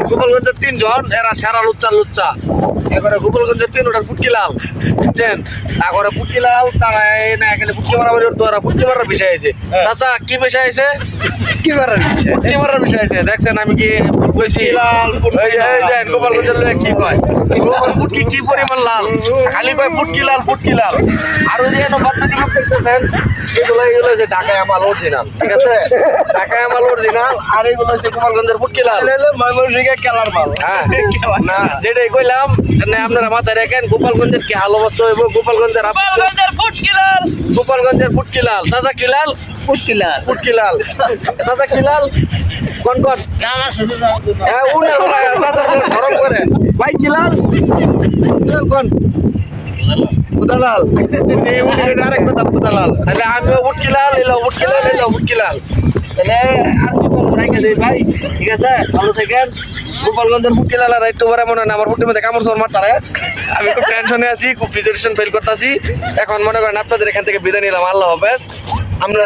গোপালগঞ্জের 3 জন এরা সারা লুচ্চা লুচ্চা এবারে গোপালগঞ্জের 3 ওটার ফুটকিলাল বুঝছেন তারপরে ফুটকিলাল তারা না গেলে ফুটকি মারামারি দ্বারা ফুটকি মারার বিষয় আছে চাচা কি বিষয় আছে ফুটকি মারার বিষয় আছে দেখছেন আমি কি কইছি গোপালগঞ্জের লোক কি কয় ফুটকি কি পরিমাণ লাল খালি কয় ফুটকি লাল আর ওই যে বাচ্চাটি লোক দেখতেছেন এগুলো হচ্ছে ঢাকায় আমার অরিজিনাল ঠিক আছে ঢাকায় আমার অরিজিনাল আর এগুলো হচ্ছে গোপালগঞ্জের ফুটকি লাল খেলার মাল হ্যাঁ না যেটাই কইলাম না আপনারা মাথায় রাখেন গোপালগঞ্জের কি হাল অবস্থা হইব গোপালগঞ্জের ফুটকিলাল চাচা কিলাল ফুটকিলাল চাচা কিলাল কোন হ্যাঁ উনার চাচা শরম করে ভাই কিলাল কোন আরেক কথা পুতালাল তাহলে আমিও ফুটকিলাল এলো ফুটকিলাল তাহলে আর কি বলবো রেখে দিই ভাই ঠিক আছে ভালো থাকেন গোপালগঞ্জের ফুটকিলাল আর একটু পরে মনে হয় আমার ফুটির মধ্যে কামড় চোর মারতারে আমি খুব টেনশনে আছি খুব প্রেজেন্টেশন ফেল করতেছি এখন মনে করেন আপনাদের এখান থেকে বিদায় নিলাম আল্লাহ হাফেজ আমরা